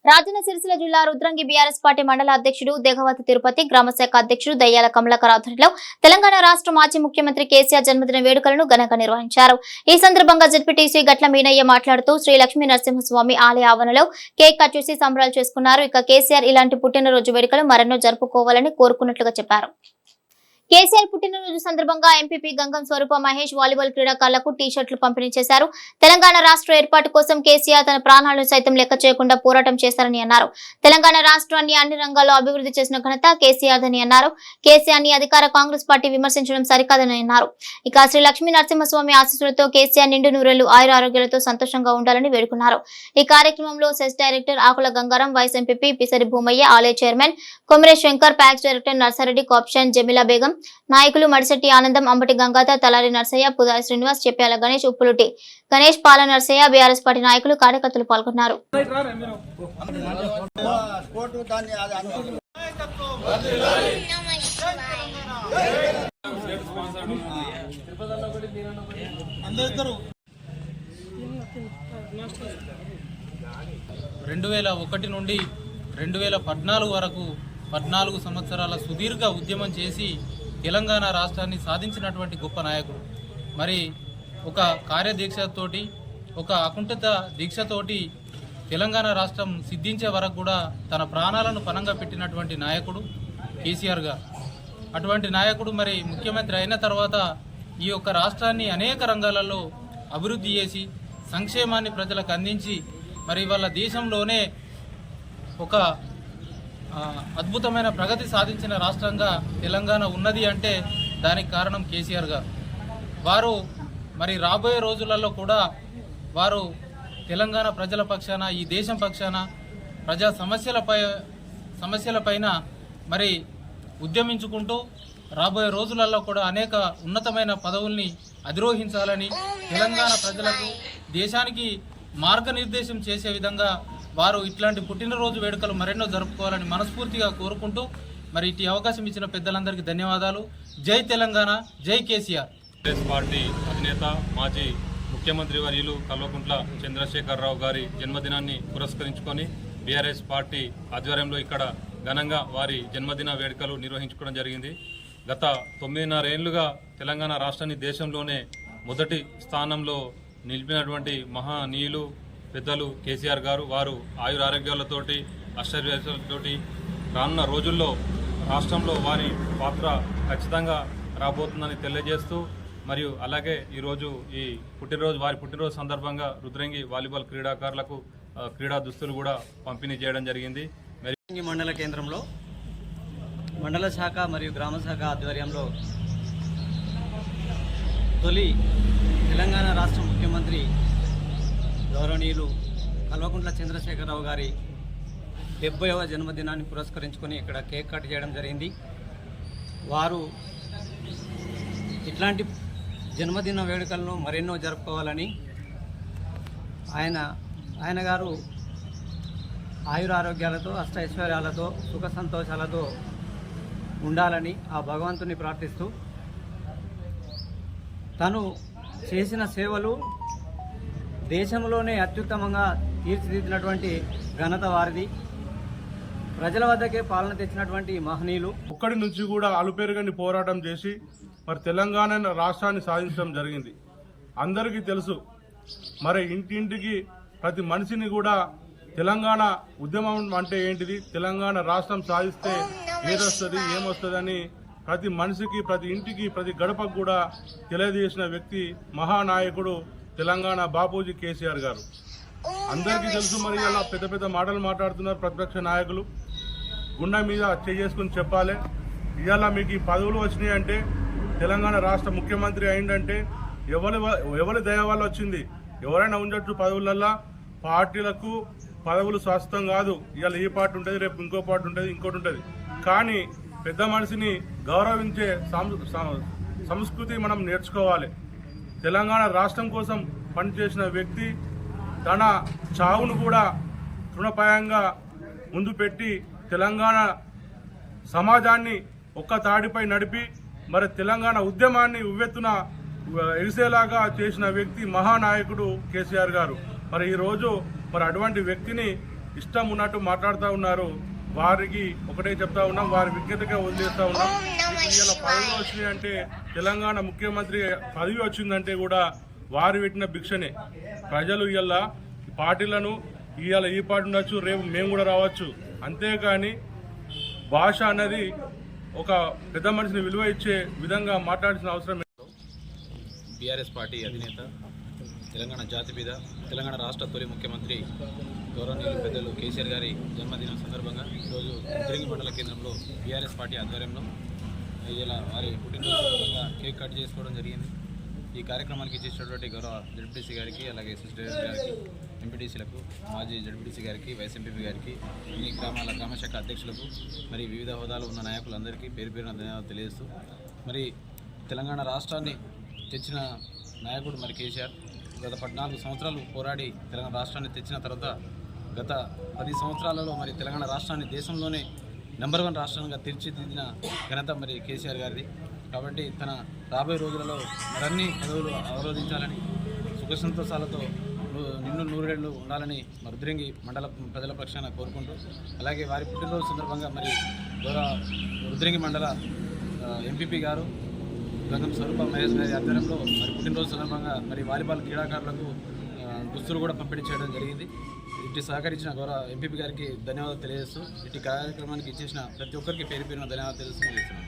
రాజన్న సిరిసిల్ల జిల్లా Rudrangi BRS party మండల అధ్యక్షుడు దేగవతి తిరుపతి గ్రామశాఖ అధ్యక్షుడు దయ్యాల కమలాకర్ ఆధ్వర్యంలో తెలంగాణ రాష్ట్ర మాజీ ముఖ్యమంత్రి కేసీఆర్ జన్మదిన వేడుకలను ఘనంగా నిర్వహించారు. ఈ సందర్భంగా జెడ్పీటీసీ గట్ల మీనయ్య మాట్లాడుతూ శ్రీ లక్ష్మీ నరసింహస్వామి ఆలయ ఆవరణలో కేక్ కట్ చేసి సంబరాలు చేసుకున్నారు. ఇక కేసీఆర్ ఇలాంటి పుట్టినరోజు వేడుకలు మరెన్నో జరుపుకోవాలని కోరుకున్నట్లుగా చెప్పారు. కేసీఆర్ పుట్టినరోజు సందర్భంగా ఎంపీపీ గంగం స్వరూప మహేష్ వాలీబాల్ క్రీడాకారులకు టీ-షర్ట్లు పంపిణీ చేశారు. తెలంగాణ రాష్ట్ర ఏర్పాటు కోసం కేసీఆర్ తన ప్రాణాలను సైతం లెక్క చేయకుండా పోరాటం చేశారని అన్నారు. తెలంగాణ రాష్ట్రాన్ని అన్ని రంగాల్లో అభివృద్ధి చేసిన ఘనత కేసీఆర్ అని అన్నారు. కేసీఆర్ ని అధికార కాంగ్రెస్ పార్టీ విమర్శించడం సరికాదని అన్నారు. ఇక శ్రీ లక్ష్మీ నరసింహస్వామి ఆశీస్సులతో కేసీఆర్ నిండు నూరేళ్లు ఆయుర ఆరోగ్యాలతో సంతోషంగా ఉండాలని వేడుకున్నారు. ఈ కార్యక్రమంలో CESS director Akula Gangaram, vice MPP Pisari Bhumaiah, ఆలయ chairman Komaresh Shankar, PACS director Narsareddy, కాప్షన్ జమీలా బేగం, నాయకులు మడిశెట్టి ఆనందం, అంబటి గంగాధర్, తలారి నర్సయ్య, పుదారి శ్రీనివాస్, చెప్పాల గణేష్, ఉప్పులుటి గణేష్, పాల నర్సయ్య, బీఆర్ఎస్ పార్టీ నాయకులు కార్యకర్తలు పాల్గొన్నారు. నుండి 2014 వరకు 14 సంవత్సరాల సుదీర్ఘ ఉద్యమం చేసి తెలంగాణ రాష్ట్రాన్ని సాధించినటువంటి గొప్ప నాయకుడు. మరి ఒక కార్యదీక్షతోటి, ఒక అకుంఠిత దీక్షతోటి తెలంగాణ రాష్ట్రం సిద్ధించే వరకు కూడా తన ప్రాణాలను పణంగా పెట్టినటువంటి నాయకుడు కేసీఆర్ గారు. అటువంటి నాయకుడు మరి ముఖ్యమంత్రి అయిన తర్వాత ఈ యొక్క రాష్ట్రాన్ని అనేక రంగాలలో అభివృద్ధి చేసి సంక్షేమాన్ని ప్రజలకు అందించి మరి వాళ్ళ దేశంలోనే ఒక అద్భుతమైన ప్రగతి సాధించిన రాష్ట్రంగా తెలంగాణ ఉన్నది అంటే దానికి కారణం కేసీఆర్ గారు. వారు మరి రాబోయే రోజులలో కూడా వారు తెలంగాణ ప్రజల పక్షాన, ఈ దేశం పక్షాన, ప్రజా సమస్యలపైన మరి ఉద్యమించుకుంటూ రాబోయే రోజులలో కూడా అనేక ఉన్నతమైన పదవుల్ని అధిరోహించాలని, తెలంగాణ ప్రజలకు, దేశానికి మార్గనిర్దేశం చేసే విధంగా వారు ఇట్లాంటి పుట్టినరోజు వేడుకలు మరెన్నో జరుపుకోవాలని మనస్ఫూర్తిగా కోరుకుంటూ మరి ఇటు అవకాశం ఇచ్చిన పెద్దలందరికీ ధన్యవాదాలు. జై తెలంగాణ, జై కేసీఆర్. కాంగ్రెస్ పార్టీ అధినేత మాజీ ముఖ్యమంత్రి వర్యులు కల్వకుంట్ల చంద్రశేఖరరావు గారి జన్మదినాన్ని పురస్కరించుకొని బీఆర్ఎస్ పార్టీ ఆధ్వర్యంలో ఇక్కడ ఘనంగా వారి జన్మదిన వేడుకలు నిర్వహించుకోవడం జరిగింది. గత 9.5 ఏళ్లుగా తెలంగాణ రాష్ట్రాన్ని దేశంలోనే మొదటి స్థానంలో నిలిపినటువంటి మహానీయులు పెద్దలు కేసీఆర్ గారు. వారు ఆయురారోగ్యాలతోటి, అష్టైశ్వర్యాలతోటి రానున్న రోజుల్లో రాష్ట్రంలో వారి పాత్ర ఖచ్చితంగా రాబోతుందని తెలియజేస్తూ, మరియు అలాగే ఈరోజు వారి పుట్టినరోజు సందర్భంగా రుద్రంగి వాలీబాల్ క్రీడాకారులకు క్రీడా దుస్తులు కూడా పంపిణీ చేయడం జరిగింది. రుద్రంగి మండల కేంద్రంలో మండల శాఖ మరియు గ్రామ శాఖ ఆధ్వర్యంలో తొలి తెలంగాణ రాష్ట్ర ముఖ్యమంత్రి గౌరవనీయులు కల్వకుంట్ల చంద్రశేఖరరావు గారి 70వ జన్మదినాన్ని పురస్కరించుకొని ఇక్కడ కేక్ కట్ చేయడం జరిగింది. వారు ఇట్లాంటి జన్మదిన వేడుకలను మరెన్నో జరుపుకోవాలని, ఆయన గారు ఆయురారోగ్యాలతో, అష్టైశ్వర్యాలతో, సుఖ సంతోషాలతో ఉండాలని ఆ భగవంతుని ప్రార్థిస్తూ, తను చేసిన సేవలు దేశంలోనే అత్యుత్తమంగా తీర్చిదిద్దినటువంటి ఘనత వారిది. ప్రజల వద్దకే పాలన తెచ్చినటువంటి మహనీయులు. ఒక్కడి నుంచి కూడా అలుపెరుగని పోరాటం చేసి మరి తెలంగాణ రాష్ట్రాన్ని సాధించడం జరిగింది. అందరికీ తెలుసు, మరి ఇంటింటికి ప్రతి మనిషిని కూడా తెలంగాణ ఉద్యమం అంటే ఏంటిది, తెలంగాణ రాష్ట్రం సాధిస్తే ఏదొస్తుంది, ఏమొస్తుంది అని ప్రతి మనిషికి, ప్రతి ఇంటికి, ప్రతి గడపకు కూడా తెలియజేసిన వ్యక్తి మహానాయకుడు తెలంగాణ బాపూజీ కేసీఆర్ గారు. అందరికీ తెలుసు. మరి అలా పెద్ద పెద్ద మాటలు మాట్లాడుతున్నారు ప్రతిపక్ష నాయకులు. గుండె మీద చేసుకుని చెప్పాలి, ఇవాళ మీకు ఈ పదవులు వచ్చినాయి అంటే, తెలంగాణ రాష్ట్ర ముఖ్యమంత్రి అయిందంటే ఎవరి దయ వల్ల వచ్చింది. ఎవరైనా ఉండొచ్చు పదవులల్లా, పార్టీలకు పదవులు శాశ్వతం కాదు. ఇవాళ ఈ పార్టీ ఉంటుంది, రేపు ఇంకో పార్టీ ఉంటుంది, ఇంకోటి ఉంటుంది. కానీ పెద్ద మనిషిని గౌరవించే సంస్కృతి మనం నేర్చుకోవాలి. తెలంగాణ రాష్ట్రం కోసం పనిచేసిన వ్యక్తి తన చావును కూడా తృణప్రాయంగా ముందు పెట్టి తెలంగాణ సమాజాన్ని ఒక్క తాడిపై నడిపి మరి తెలంగాణ ఉద్యమాన్ని ఉవ్వెత్తున ఎగిసేలాగా చేసిన వ్యక్తి మహానాయకుడు కేసీఆర్ గారు. మరి ఈరోజు మరి అటువంటి వ్యక్తిని ఇష్టం ఉన్నట్టు మాట్లాడుతూ ఉన్నారు. వారికి ఒకటే చెప్తా ఉన్నాం, వారి విజ్ఞతగా వదిలేస్తా ఉన్నాం. ఇలా పదవులు వచ్చినాయి అంటే, తెలంగాణ ముఖ్యమంత్రి పదవి వచ్చిందంటే కూడా వారు పెట్టిన భిక్షనే. ప్రజలు ఇవాళ పార్టీలను ఇవాళ ఈ పార్టీ ఉండొచ్చు, రేపు మేము కూడా రావచ్చు. అంతేకాని భాష అనేది ఒక పెద్ద మనిషిని విలువ ఇచ్చే విధంగా మాట్లాడాల్సిన అవసరం. బీఆర్ఎస్ పార్టీ అధినేత, తెలంగాణ జాతిపిత, తెలంగాణ రాష్ట్ర తొలి ముఖ్యమంత్రి గౌరవనీయులు పెద్దలు కేసీఆర్ గారి జన్మదినం సందర్భంగా ఈరోజు ఉద్రంగి మండల కేంద్రంలో బీఆర్ఎస్ పార్టీ ఆధ్వర్యంలో ఇలా వారి పుట్టినరోజు సందర్భంగా కేక్ కట్ చేసుకోవడం జరిగింది. ఈ కార్యక్రమానికి ఇచ్చేసినటువంటి గౌరవ జడ్పీటీసీ గారికి, అలాగే అసిస్టెంట్ గారికి, ఎంపీటీసీలకు, మాజీ జడ్పీటీసీ గారికి, వైస్ ఎంపీపీ గారికి, అన్ని గ్రామాల గ్రామశాఖ అధ్యక్షులకు, మరి వివిధ హోదాలో ఉన్న నాయకులందరికీ పేరు పేరున ధన్యవాదాలు తెలియజేస్తూ, మరి తెలంగాణ రాష్ట్రాన్ని తెచ్చిన నాయకుడు మరి కేసీఆర్ గత 14 సంవత్సరాలు పోరాడి తెలంగాణ రాష్ట్రాన్ని తెచ్చిన తర్వాత గత 10 సంవత్సరాలలో మరి తెలంగాణ రాష్ట్రాన్ని దేశంలోనే నెంబర్ 1 రాష్ట్రంగా తీర్చిదిద్దిన ఘనత మరి కేసీఆర్ గారిది. కాబట్టి తన రాబోయే రోజులలో మరిన్ని పదవులు అవరోధించాలని, సుఖ సంతోషాలతో నిన్ను నూరేళ్లు ఉండాలని రుద్రంగి మండల ప్రజల పక్షాన కోరుకుంటూ, అలాగే వారి పుట్టినరోజు సందర్భంగా మరి గౌరవ రుద్రంగి మండల ఎంపీపీ గారు గంగం స్వరూప మహేష్ గారి ఆధ్వర్యంలో మరి పుట్టినరోజు సందర్భంగా మరి వాలీబాల్ క్రీడాకారులకు దుస్తులు కూడా పంపిణీ చేయడం జరిగింది. ఇటు సహకరించిన గౌరవ ఎంపీపీ గారికి ధన్యవాదాలు తెలియజేస్తూ, ఇటు కార్యక్రమానికి ఇచ్చేసిన ప్రతి ఒక్కరికి పేరు పేరున ధన్యవాదాలు తెలియజేస్తున్నాను.